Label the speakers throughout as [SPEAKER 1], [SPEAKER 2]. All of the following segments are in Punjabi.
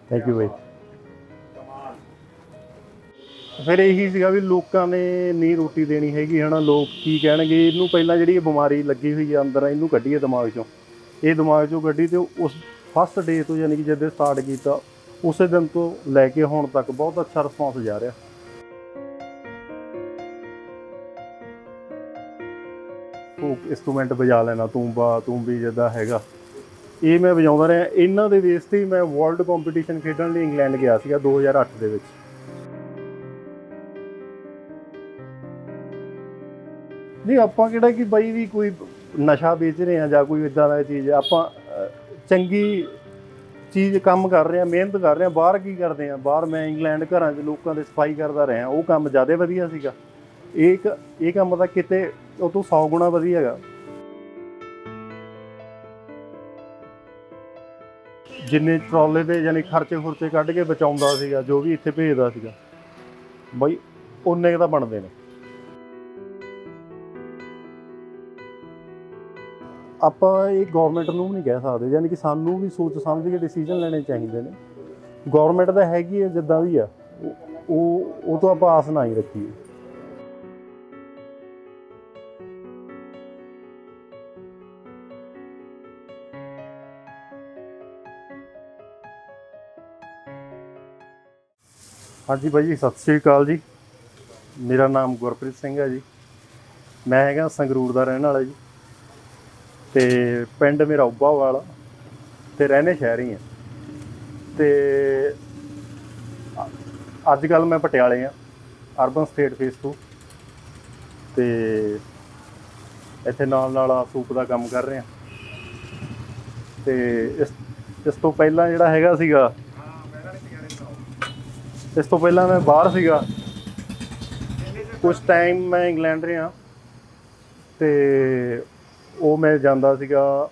[SPEAKER 1] ਥੈਂਕ ਯੂ ਬਾਈ। ਫਿਰ ਇਹੀ ਸੀਗਾ ਵੀ ਲੋਕਾਂ ਨੇ ਨਹੀਂ ਰੋਟੀ ਦੇਣੀ ਹੈਗੀ ਹੈ ਨਾ, ਲੋਕ ਕੀ ਕਹਿਣਗੇ। ਇਹਨੂੰ ਪਹਿਲਾਂ ਜਿਹੜੀ ਇਹ ਬਿਮਾਰੀ ਲੱਗੀ ਹੋਈ ਆ ਅੰਦਰ, ਇਹਨੂੰ ਕੱਢੀਏ ਦਿਮਾਗ 'ਚੋਂ। ਇਹ ਦਿਮਾਗ 'ਚੋਂ ਕੱਢੀ ਅਤੇ ਉਸ ਫਸਟ ਡੇ ਤੋਂ, ਯਾਨੀ ਕਿ ਜਦੋਂ ਸਟਾਰਟ ਕੀਤਾ ਉਸੇ ਦਿਨ ਤੋਂ ਲੈ ਕੇ ਹੁਣ ਤੱਕ ਬਹੁਤ ਅੱਛਾ ਰਿਸਪੌਂਸ ਜਾ ਰਿਹਾ। ਫੋਕ ਇੰਸਟਰੂਮੈਂਟ ਵਜਾ ਲੈਣਾ, ਤੂੰਬਾ ਤੂੰਬੀ ਜਿੱਦਾਂ ਹੈਗਾ, ਇਹ ਮੈਂ ਵਜਾਉਂਦਾ ਰਿਹਾ। ਇਹਨਾਂ ਦੇ ਬੇਸ 'ਤੇ ਹੀ ਮੈਂ ਵਰਲਡ ਕੰਪੀਟੀਸ਼ਨ ਖੇਡਣ ਲਈ ਇੰਗਲੈਂਡ ਗਿਆ ਸੀਗਾ 2008 ਦੇ ਵਿੱਚ। ਨਹੀਂ, ਆਪਾਂ ਕਿਹੜਾ ਕਿ ਬਾਈ ਵੀ ਕੋਈ ਨਸ਼ਾ ਵੇਚ ਰਹੇ ਹਾਂ ਜਾਂ ਕੋਈ ਇੱਦਾਂ ਦਾ ਚੀਜ਼। ਆਪਾਂ ਚੰਗੀ ਚੀਜ਼ ਕੰਮ ਕਰ ਰਹੇ ਹਾਂ, ਮਿਹਨਤ ਕਰ ਰਹੇ ਹਾਂ। ਬਾਹਰ ਕੀ ਕਰਦੇ ਹਾਂ, ਬਾਹਰ ਮੈਂ ਇੰਗਲੈਂਡ ਘਰਾਂ 'ਚ ਲੋਕਾਂ ਦੇ ਸਫਾਈ ਕਰਦਾ ਰਿਹਾ, ਉਹ ਕੰਮ ਜ਼ਿਆਦਾ ਵਧੀਆ ਸੀਗਾ। ਇਹ ਕੰਮ ਤਾਂ ਕਿਤੇ ਉਹ ਤੋਂ 100 ਗੁਣਾ ਵਧੀਆ ਹੈਗਾ। ਜਿੰਨੇ ਟਰਾਲੇ ਦੇ ਯਾਨੀ ਖਰਚੇ ਕੱਢ ਕੇ ਬਚਾਉਂਦਾ ਸੀਗਾ, ਜੋ ਵੀ ਇੱਥੇ ਭੇਜਦਾ ਸੀਗਾ ਬਾਈ, ਉਨੇ ਤਾਂ ਬਣਦੇ ਨੇ। ਆਪਾਂ ਇਹ ਗੌਰਮੈਂਟ ਨੂੰ ਵੀ ਨਹੀਂ ਕਹਿ ਸਕਦੇ, ਯਾਨੀ ਕਿ ਸਾਨੂੰ ਵੀ ਸੋਚ ਸਮਝ ਕੇ ਡਿਸੀਜ਼ਨ ਲੈਣੇ ਚਾਹੀਦੇ ਨੇ। ਗੌਰਮੈਂਟ ਤਾਂ ਹੈਗੀ ਹੈ ਜਿੱਦਾਂ ਵੀ ਆ, ਉਹ ਤੋਂ ਆਪਾਂ ਆਸ ਨਾ ਹੀ ਰੱਖੀਏ। ਹਾਂਜੀ ਬਾਈ ਜੀ, ਸਤਿ ਸ਼੍ਰੀ ਅਕਾਲ ਜੀ। ਮੇਰਾ ਨਾਮ ਗੁਰਪ੍ਰੀਤ ਸਿੰਘ ਹੈ ਜੀ। ਮੈਂ ਹੈਗਾ ਸੰਗਰੂਰ ਦਾ ਰਹਿਣ ਵਾਲਾ ਜੀ, ਅਤੇ ਪਿੰਡ ਮੇਰਾ ਉੱਭਾਵਾਲ, ਅਤੇ ਰਹਿੰਦੇ ਸ਼ਹਿਰ ਹੀ ਹਾਂ। ਅਤੇ ਅੱਜ ਕੱਲ੍ਹ ਮੈਂ ਪਟਿਆਲੇ ਹਾਂ, ਅਰਬਨ ਸਟੇਟ ਫੇਸ 2, ਅਤੇ ਇੱਥੇ ਨਾਲ ਸੂਪ ਦਾ ਕੰਮ ਕਰ ਰਿਹਾ। ਅਤੇ ਇਸ ਤੋਂ ਪਹਿਲਾਂ ਜਿਹੜਾ ਹੈਗਾ ਸੀਗਾ, ਇਸ ਤੋਂ ਪਹਿਲਾਂ ਮੈਂ ਬਾਹਰ ਸੀਗਾ ਕੁਛ ਟਾਈਮ, ਮੈਂ ਇੰਗਲੈਂਡ ਰਿਹਾ। ਅਤੇ ਉਹ ਮੈਂ ਜਾਂਦਾ ਸੀਗਾ,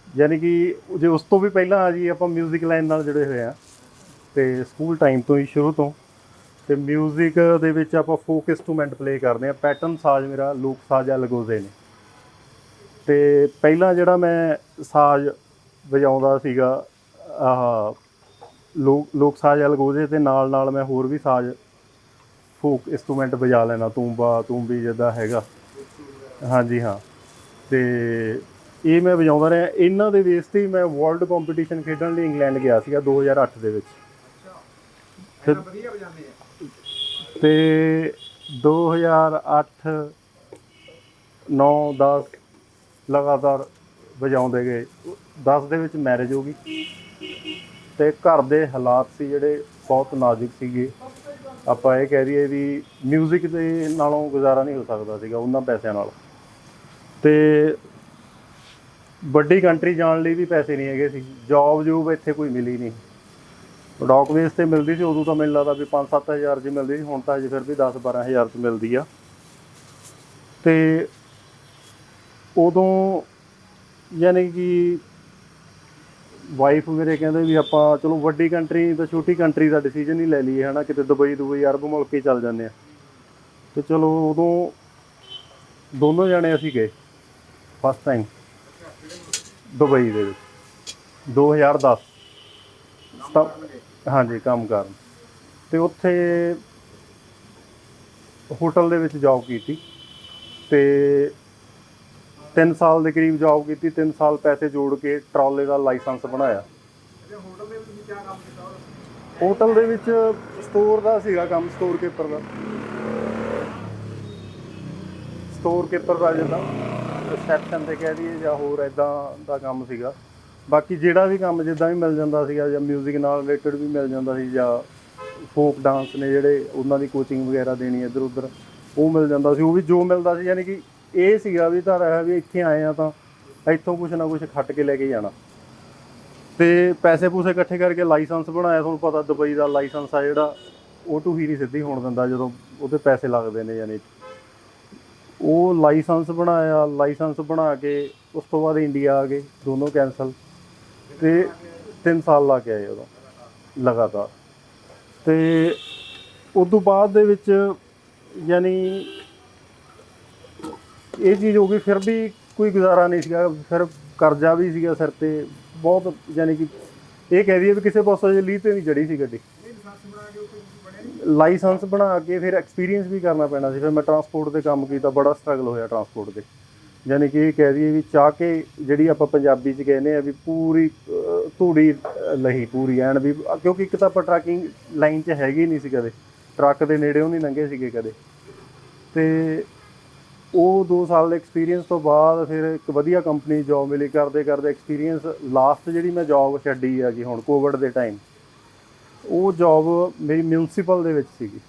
[SPEAKER 1] ਯਾਨੀ ਕਿ ਜੇ ਉਸ ਤੋਂ ਵੀ ਪਹਿਲਾਂ ਆ ਜੀ, ਆਪਾਂ ਮਿਊਜ਼ਿਕ ਲਾਈਨ ਨਾਲ ਜੁੜੇ ਹੋਏ ਹਾਂ, ਅਤੇ ਸਕੂਲ ਟਾਈਮ ਤੋਂ ਹੀ, ਸ਼ੁਰੂ ਤੋਂ। ਅਤੇ ਮਿਊਜ਼ਿਕ ਦੇ ਵਿੱਚ ਆਪਾਂ ਫੋਕ ਇੰਸਟਰੂਮੈਂਟ ਪਲੇ ਕਰਦੇ ਹਾਂ। ਪੈਟਰਨ ਸਾਜ਼ ਮੇਰਾ ਲੋਕ ਸਾਜ਼ ਅਲਗੋਜ਼ੇ ਨੇ। ਅਤੇ ਪਹਿਲਾਂ ਜਿਹੜਾ ਮੈਂ ਸਾਜ਼ ਵਜਾਉਂਦਾ ਸੀਗਾ, ਆਹ ਲੋਕ ਸਾਜ਼ ਅਲਗੋਜ਼ੇ ਦੇ ਨਾਲ ਮੈਂ ਹੋਰ ਵੀ ਸਾਜ਼ ਫੋਕ ਇੰਸਟਰੂਮੈਂਟ ਵਜਾ ਲੈਣਾ, ਤੂੰਬਾ ਤੂੰਬੀ ਜਿੱਦਾਂ ਹੈਗਾ। ਹਾਂਜੀ ਹਾਂ, ਅਤੇ ਇਹ ਮੈਂ ਵਜਾਉਂਦਾ ਰਿਹਾ। ਇਹਨਾਂ ਦੇ ਬੇਸ 'ਤੇ ਹੀ ਮੈਂ ਵਰਲਡ ਕੰਪੀਟੀਸ਼ਨ ਖੇਡਣ ਲਈ ਇੰਗਲੈਂਡ ਗਿਆ ਸੀਗਾ 2008 ਦੇ ਵਿੱਚ। ਅਤੇ 2008, 9, 10 ਲਗਾਤਾਰ ਵਜਾਉਂਦੇ ਗਏ। 10 ਦੇ ਵਿੱਚ ਮੈਰਿਜ ਹੋ ਗਈ, ਅਤੇ ਘਰ ਦੇ ਹਾਲਾਤ ਸੀ ਜਿਹੜੇ ਬਹੁਤ ਨਾਜ਼ੁਕ ਸੀਗੇ। ਆਪਾਂ ਇਹ ਕਹਿ ਦਈਏ ਵੀ ਮਿਊਜ਼ਿਕ ਦੇ ਨਾਲੋਂ ਗੁਜ਼ਾਰਾ ਨਹੀਂ ਹੋ ਸਕਦਾ ਸੀਗਾ ਉਹਨਾਂ ਪੈਸਿਆਂ ਨਾਲ। ਅਤੇ ਵੱਡੀ ਕੰਟਰੀ ਜਾਣ ਲਈ ਵੀ ਪੈਸੇ ਨਹੀਂ ਹੈਗੇ ਸੀ। ਜੋਬ ਇੱਥੇ ਕੋਈ ਮਿਲੀ ਨਹੀਂ। ਡੌਕ ਬੇਸ 'ਤੇ ਮਿਲਦੀ ਸੀ ਉਦੋਂ ਤਾਂ, ਮੈਨੂੰ ਲੱਗਦਾ ਵੀ 5-7 ਹਜ਼ਾਰ 'ਚ ਮਿਲਦੀ ਸੀ। ਹੁਣ ਤਾਂ ਅਜੇ ਫਿਰ ਵੀ 10-12 ਹਜ਼ਾਰ 'ਚ ਮਿਲਦੀ ਆ। ਅਤੇ ਉਦੋਂ ਯਾਨੀ ਕਿ ਵਾਈਫ ਮੇਰੇ ਕਹਿੰਦੇ ਵੀ ਆਪਾਂ ਚਲੋ ਵੱਡੀ ਕੰਟਰੀ ਤਾਂ ਛੋਟੀ ਕੰਟਰੀ ਦਾ ਡਿਸੀਜ਼ਨ ਹੀ ਲੈ ਲਈਏ, ਹੈ ਨਾ, ਕਿਤੇ ਦੁਬਈ ਅਰਬ ਮੁਲਕ ਹੀ ਚੱਲ ਜਾਂਦੇ ਹਾਂ। ਅਤੇ ਚਲੋ ਉਦੋਂ ਦੋਨੋਂ ਜਾਣੇ ਅਸੀਂ ਗਏ ਫਸਟ ਟਾਈਮ ਦੁਬਈ ਦੇ ਵਿੱਚ 2010। ਹਾਂਜੀ, ਕੰਮ ਕਰਨ। ਅਤੇ ਉੱਥੇ ਹੋਟਲ ਦੇ ਵਿੱਚ ਜੋਬ ਕੀਤੀ, ਅਤੇ 3 ਸਾਲ ਦੇ ਕਰੀਬ ਜੋਬ ਕੀਤੀ। 3 ਸਾਲ ਪੈਸੇ ਜੋੜ ਕੇ ਟਰਾਲੇ ਦਾ ਲਾਇਸੈਂਸ ਬਣਾਇਆ। ਹੋਟਲ ਦੇ ਵਿੱਚ ਸਟੋਰ ਦਾ ਸੀਗਾ ਕੰਮ, ਸਟੋਰ ਕੀਪਰ ਦਾ ਜਿੱਦਾਂ ਰਿਸੈਪਸ਼ਨ 'ਤੇ ਕਹਿ ਦਈਏ, ਜਾਂ ਹੋਰ ਇੱਦਾਂ ਦਾ ਕੰਮ ਸੀਗਾ। ਬਾਕੀ ਜਿਹੜਾ ਵੀ ਕੰਮ ਜਿੱਦਾਂ ਵੀ ਮਿਲ ਜਾਂਦਾ ਸੀਗਾ, ਜਾਂ ਮਿਊਜ਼ਿਕ ਨਾਲ ਰਿਲੇਟਡ ਵੀ ਮਿਲ ਜਾਂਦਾ ਸੀ, ਜਾਂ ਫੋਕ ਡਾਂਸ ਨੇ ਜਿਹੜੇ, ਉਹਨਾਂ ਦੀ ਕੋਚਿੰਗ ਵਗੈਰਾ ਦੇਣੀ ਇੱਧਰ ਉੱਧਰ, ਉਹ ਮਿਲ ਜਾਂਦਾ ਸੀ। ਉਹ ਵੀ ਜੋ ਮਿਲਦਾ ਸੀ, ਯਾਨੀ ਕਿ ਇਹ ਸੀਗਾ ਵੀ ਤਾਂ ਰਿਹਾ ਵੀ ਇੱਥੇ ਆਏ ਆ ਤਾਂ ਇੱਥੋਂ ਕੁਛ ਨਾ ਕੁਛ ਖੱਟ ਕੇ ਲੈ ਕੇ ਜਾਣਾ। ਅਤੇ ਪੈਸੇ ਪੂਸੇ ਇਕੱਠੇ ਕਰਕੇ ਲਾਇਸੈਂਸ ਬਣਾਇਆ। ਤੁਹਾਨੂੰ ਪਤਾ ਦੁਬਈ ਦਾ ਲਾਇਸੈਂਸ ਆ ਜਿਹੜਾ, ਉਹ ਢੂਹੀ ਨਹੀਂ ਸਿੱਧੀ ਹੋਣ ਦਿੰਦਾ ਜਦੋਂ ਉਹਦੇ ਪੈਸੇ ਲੱਗਦੇ ਨੇ। ਯਾਨੀ ਉਹ ਲਾਇਸੈਂਸ ਬਣਾਇਆ। ਲਾਇਸੈਂਸ ਬਣਾ ਕੇ ਉਸ ਤੋਂ ਬਾਅਦ ਇੰਡੀਆ ਆ ਗਏ, ਦੋਨੋਂ ਕੈਂਸਲ। ਅਤੇ 3 ਸਾਲ ਲਾ ਕੇ ਆਏ ਉਦੋਂ ਲਗਾਤਾਰ। ਅਤੇ ਉਸ ਤੋਂ ਬਾਅਦ ਦੇ ਵਿੱਚ ਯਾਨੀ ਇਹ ਚੀਜ਼ ਹੋ ਗਈ। ਫਿਰ ਵੀ ਕੋਈ ਗੁਜ਼ਾਰਾ ਨਹੀਂ ਸੀਗਾ, ਫਿਰ ਕਰਜ਼ਾ ਵੀ ਸੀਗਾ ਸਿਰ 'ਤੇ ਬਹੁਤ, ਯਾਨੀ ਕਿ ਇਹ ਕਹਿ ਦਈਏ ਵੀ ਕਿਸੇ ਪਾਸੋਂ ਜੇ ਲੀਹ ਤੇ ਨਹੀਂ ਜੜੀ ਸੀ ਗੱਡੀ। ਲਾਇਸੈਂਸ ਬਣਾ ਕੇ ਫਿਰ ਐਕਸਪੀਰੀਅੰਸ ਵੀ ਕਰਨਾ ਪੈਣਾ ਸੀ। ਫਿਰ ਮੈਂ ਟਰਾਂਸਪੋਰਟ ਦੇ ਕੰਮ ਕੀਤਾ, ਬੜਾ ਸਟਰਗਲ ਹੋਇਆ ਟਰਾਂਸਪੋਰਟ ਦੇ। ਯਾਨੀ ਕਿ ਇਹ ਕਹਿ ਦਈਏ ਵੀ ਚਾਹ ਕੇ ਜਿਹੜੀ ਆਪਾਂ ਪੰਜਾਬੀ 'ਚ ਕਹਿੰਦੇ ਆ ਵੀ ਪੂਰੀ ਧੂੜੀ ਲਹੀ ਪੂਰੀ ਐਨ ਵੀ, ਕਿਉਂਕਿ ਇੱਕ ਤਾਂ ਆਪਾਂ ਟਰੱਕਿੰਗ ਲਾਈਨ 'ਚ ਹੈਗੇ ਨਹੀਂ ਸੀ ਕਦੇ, ਟਰੱਕ ਦੇ ਨੇੜਿਓਂ ਨਹੀਂ ਲੰਘੇ ਸੀਗੇ ਕਦੇ। ਅਤੇ ਉਹ 2 ਸਾਲ ਦੇ ਐਕਸਪੀਰੀਅੰਸ ਤੋਂ ਬਾਅਦ ਫਿਰ ਇੱਕ ਵਧੀਆ ਕੰਪਨੀ ਜੋਬ ਮਿਲੀ। ਕਰਦੇ ਕਰਦੇ ਐਕਸਪੀਰੀਅੰਸ ਲਾਸਟ ਜਿਹੜੀ ਮੈਂ ਜੋਬ ਛੱਡੀ ਹੈਗੀ ਹੁਣ ਕੋਵਿਡ ਦੇ ਟਾਈਮ, ਉਹ ਜੋਬ ਮੇਰੀ ਮਿਊਨਸੀਪਲ ਦੇ ਵਿੱਚ ਸੀਗੀ।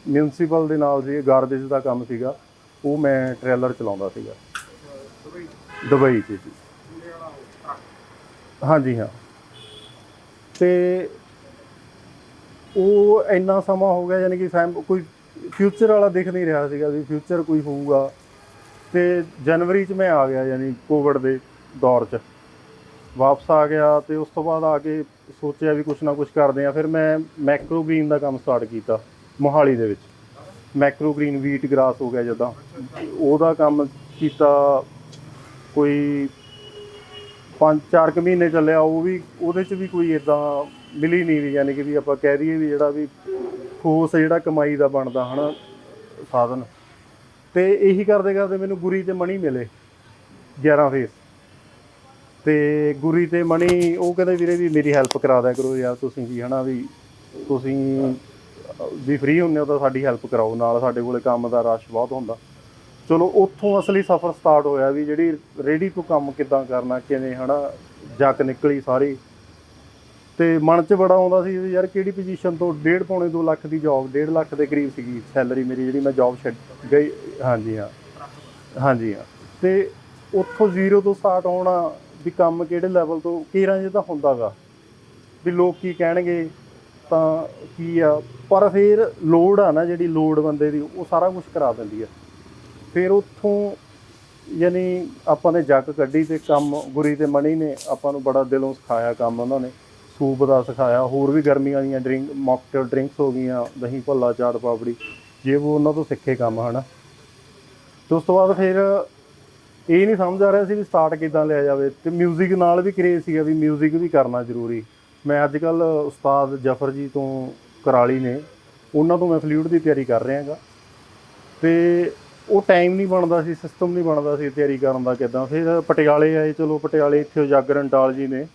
[SPEAKER 1] ਮਿਊਨਸੀਪਲ ਦੇ ਨਾਲ ਸੀ, ਗਾਰਬੇਜ ਦਾ ਕੰਮ ਸੀਗਾ। ਉਹ ਮੈਂ ਟ੍ਰੇਲਰ ਚਲਾਉਂਦਾ ਸੀਗਾ ਦੁਬਈ 'ਚ ਜੀ। ਹਾਂਜੀ ਹਾਂ। ਅਤੇ ਉਹ ਇੰਨਾ ਸਮਾਂ ਹੋ ਗਿਆ, ਯਾਨੀ ਕਿ ਕੋਈ ਫਿਊਚਰ ਵਾਲਾ ਦਿਖ ਨਹੀਂ ਰਿਹਾ ਸੀਗਾ ਵੀ ਫਿਊਚਰ ਕੋਈ ਹੋਊਗਾ। ਅਤੇ ਜਨਵਰੀ 'ਚ ਮੈਂ ਆ ਗਿਆ, ਯਾਨੀ ਕੋਵਿਡ ਦੇ ਦੌਰ 'ਚ ਵਾਪਸ ਆ ਗਿਆ। ਅਤੇ ਉਸ ਤੋਂ ਬਾਅਦ ਆ ਕੇ ਸੋਚਿਆ ਵੀ ਕੁਛ ਨਾ ਕੁਛ ਕਰਦੇ ਹਾਂ। ਫਿਰ ਮੈਂ ਮੈਕਰੋ ਗ੍ਰੀਨ ਦਾ ਕੰਮ ਸਟਾਰਟ ਕੀਤਾ ਮੋਹਾਲੀ ਦੇ ਵਿੱਚ। ਮੈਕਰੋ ਗ੍ਰੀਨ ਵੀਟ ਗਰਾਸ ਹੋ ਗਿਆ ਜਿੱਦਾਂ, ਉਹਦਾ ਕੰਮ ਕੀਤਾ। ਕੋਈ 5-4 ਕੁ ਮਹੀਨੇ ਚੱਲਿਆ। ਉਹ ਵੀ ਉਹਦੇ 'ਚ ਵੀ ਕੋਈ ਇੱਦਾਂ ਮਿਲੀ ਨਹੀਂ ਵੀ, ਯਾਨੀ ਕਿ ਵੀ ਆਪਾਂ ਕਹਿ ਦਈਏ ਵੀ ਜਿਹੜਾ ਵੀ ਠੋਸ ਜਿਹੜਾ ਕਮਾਈ ਦਾ ਬਣਦਾ ਹੈ ਨਾ ਸਾਧਨ। ਅਤੇ ਇਹੀ ਕਰਦੇ ਕਰਦੇ ਮੈਨੂੰ ਗੁਰੀ ਅਤੇ ਮਣੀ ਮਿਲੇ 11 ਫੇਸ। ਅਤੇ ਗੁਰੀ ਅਤੇ ਮਣੀ ਉਹ ਕਹਿੰਦੇ ਵੀਰੇ ਵੀ ਮੇਰੀ ਹੈਲਪ ਕਰਾ ਦਿਆ ਕਰੋ ਯਾਰ ਤੁਸੀਂ ਵੀ, ਹੈ ਨਾ ਵੀ ਤੁਸੀਂ ਵੀ ਫ੍ਰੀ ਹੁੰਦੇ ਹੋ ਤਾਂ ਸਾਡੀ ਹੈਲਪ ਕਰਾਓ ਨਾਲ, ਸਾਡੇ ਕੋਲ ਕੰਮ ਦਾ ਰਸ਼ ਬਹੁਤ ਹੁੰਦਾ। ਚਲੋ ਉੱਥੋਂ ਅਸਲੀ ਸਫ਼ਰ ਸਟਾਰਟ ਹੋਇਆ ਵੀ ਜਿਹੜੀ ਰੇਹੜੀ ਤੋਂ ਕੰਮ ਕਿੱਦਾਂ ਕਰਨਾ, ਕਿਵੇਂ ਹੈ ਨਾ ਜੱਕ ਨਿਕਲੀ ਸਾਰੀ। ਅਤੇ ਮਨ 'ਚ ਬੜਾ ਆਉਂਦਾ ਸੀ ਵੀ ਯਾਰ ਕਿਹੜੀ ਪੋਜੀਸ਼ਨ ਤੋਂ 1.5-2 ਲੱਖ ਦੀ ਜੋਬ, 1.5 ਲੱਖ ਦੇ ਕਰੀਬ ਸੀਗੀ ਸੈਲਰੀ ਮੇਰੀ ਜਿਹੜੀ ਮੈਂ ਜੋਬ ਛੱਡ ਗਈ। ਹਾਂਜੀ ਹਾਂ, ਹਾਂਜੀ ਹਾਂ। ਅਤੇ ਉੱਥੋਂ ਜ਼ੀਰੋ ਤੋਂ ਸਟਾਰਟ ਹੋਣਾ ਵੀ ਕੰਮ ਕਿਹੜੇ ਲੈਵਲ ਤੋਂ, ਕੇਰਾਂ 'ਚ ਤਾਂ ਹੁੰਦਾ ਗਾ ਵੀ ਲੋਕ ਕੀ ਕਹਿਣਗੇ ਤਾਂ ਕੀ ਆ, ਪਰ ਫਿਰ ਲੋੜ ਆ ਨਾ ਜਿਹੜੀ ਲੋੜ ਬੰਦੇ ਦੀ, ਉਹ ਸਾਰਾ ਕੁਛ ਕਰਾ ਦਿੰਦੀ ਆ। ਫਿਰ ਉੱਥੋਂ ਯਾਨੀ ਆਪਾਂ ਨੇ ਜੱਗ ਕੱਢੀ ਅਤੇ ਕੰਮ ਗੁਰੀ ਅਤੇ ਮਣੀ ਨੇ ਆਪਾਂ ਨੂੰ ਬੜਾ ਦਿਲੋਂ ਸਿਖਾਇਆ ਕੰਮ। ਉਹਨਾਂ ਨੇ ਸੂਪ ਦਾ ਸਿਖਾਇਆ, ਹੋਰ ਵੀ ਗਰਮੀਆਂ ਦੀਆਂ ਮੌਕਟੇਲ ਡਰਿੰਕਸ ਹੋ ਗਈਆਂ, ਦਹੀਂ ਭੱਲਾ, ਚਾਟ ਪਾਪੜੀ, ਜੇ ਉਹ ਉਹਨਾਂ ਤੋਂ ਸਿੱਖੇ ਕੰਮ ਹੈ ਨਾ। ਅਤੇ ਉਸ ਤੋਂ ਬਾਅਦ ਫਿਰ ਇਹ ਨਹੀਂ ਸਮਝ ਆ ਰਿਹਾ ਸੀ ਵੀ ਸਟਾਰਟ ਕਿੱਦਾਂ ਲਿਆ ਜਾਵੇ। ਅਤੇ ਮਿਊਜ਼ਿਕ ਨਾਲ ਵੀ ਕਰੇਜ਼ ਸੀਗਾ ਵੀ ਮਿਊਜ਼ਿਕ ਵੀ ਕਰਨਾ ਜ਼ਰੂਰੀ। ਮੈਂ ਅੱਜ ਕੱਲ੍ਹ ਉਸਤਾਦ ਜਫਰ ਜੀ ਤੋਂ ਕੁਰਾਲੀ ਨੇ, ਉਹਨਾਂ ਤੋਂ ਮੈਂ ਫਲੂਟ ਦੀ ਤਿਆਰੀ ਕਰ ਰਿਹਾ ਹੈਗਾ। ਅਤੇ ਉਹ ਟਾਈਮ ਨਹੀਂ ਬਣਦਾ ਸੀ, ਸਿਸਟਮ ਨਹੀਂ ਬਣਦਾ ਸੀ ਤਿਆਰੀ ਕਰਨ ਦਾ ਕਿੱਦਾਂ। ਫਿਰ ਪਟਿਆਲੇ ਆਏ। ਚਲੋ ਪਟਿਆਲੇ ਇੱਥੇ ਉਜਾਗਰ ਅੰਟਾਲ ਜੀ ਨੇ,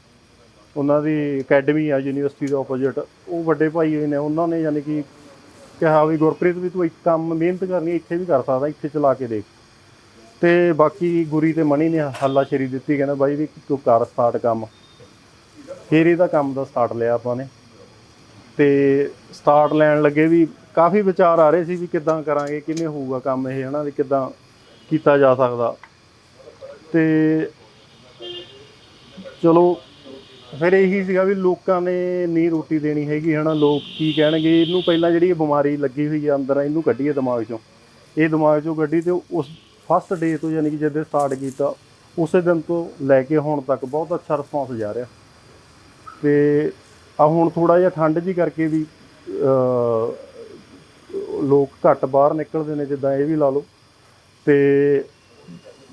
[SPEAKER 1] ਉਹਨਾਂ ਦੀ ਅਕੈਡਮੀ ਆ ਯੂਨੀਵਰਸਿਟੀ ਦੇ ਆਪੋਜਿਟ, ਉਹ ਵੱਡੇ ਭਾਈ ਹੋਏ ਨੇ। ਉਹਨਾਂ ਨੇ ਯਾਨੀ ਕਿ ਕਿਹਾ ਵੀ ਗੁਰਪ੍ਰੀਤ ਵੀ ਤੂੰ ਇੱਕ ਕੰਮ ਮਿਹਨਤ ਕਰਨੀ ਇੱਥੇ ਵੀ ਕਰ ਸਕਦਾ, ਇੱਥੇ ਚਲਾ ਕੇ ਦੇਖ। ਅਤੇ ਬਾਕੀ ਗੁਰੀ ਅਤੇ ਮਣੀ ਨੇ ਹੱਲਾਸ਼ੇਰੀ ਦਿੱਤੀ, ਕਹਿੰਦਾ ਬਾਈ ਵੀ ਤੂੰ ਕਰ ਸਟਾਰਟ ਕੰਮ। ਫਿਰ ਇਹਦਾ ਕੰਮ ਦਾ ਸਟਾਰਟ ਲਿਆ ਆਪਾਂ ਨੇ। ਅਤੇ ਸਟਾਰਟ ਲੈਣ ਲੱਗੇ ਵੀ ਕਾਫੀ ਵਿਚਾਰ ਆ ਰਹੇ ਸੀ ਵੀ ਕਿੱਦਾਂ ਕਰਾਂਗੇ, ਕਿਵੇਂ ਹੋਊਗਾ ਕੰਮ ਇਹ, ਹੈ ਨਾ ਵੀ ਕਿੱਦਾਂ ਕੀਤਾ ਜਾ ਸਕਦਾ। ਅਤੇ ਚਲੋ ਫਿਰ ਇਹੀ ਸੀਗਾ ਵੀ ਲੋਕਾਂ ਨੇ ਨਹੀਂ ਰੋਟੀ ਦੇਣੀ ਹੈਗੀ, ਹੈ ਨਾ, ਲੋਕ ਕੀ ਕਹਿਣਗੇ। ਇਹਨੂੰ ਪਹਿਲਾਂ ਜਿਹੜੀ ਬਿਮਾਰੀ ਲੱਗੀ ਹੋਈ ਆ ਅੰਦਰ, ਇਹਨੂੰ ਕੱਢੀਏ ਦਿਮਾਗ 'ਚੋਂ। ਇਹ ਦਿਮਾਗ 'ਚੋਂ ਕੱਢੀ ਅਤੇ ਉਸ ਫਸਟ ਡੇ ਤੋਂ ਯਾਨੀ ਕਿ ਜਦੋਂ ਸਟਾਰਟ ਕੀਤਾ ਉਸੇ ਦਿਨ ਤੋਂ ਲੈ ਕੇ ਹੁਣ ਤੱਕ ਬਹੁਤ ਅੱਛਾ ਰਿਸਪੌਂਸ ਜਾ ਰਿਹਾ। ਅਤੇ ਆ ਹੁਣ ਥੋੜ੍ਹਾ ਜਿਹਾ ਠੰਡ ਜਿਹੀ ਕਰਕੇ ਵੀ ਲੋਕ ਘੱਟ ਬਾਹਰ ਨਿਕਲਦੇ ਨੇ, ਜਿੱਦਾਂ ਇਹ ਵੀ ਲਾ ਲਓ। ਅਤੇ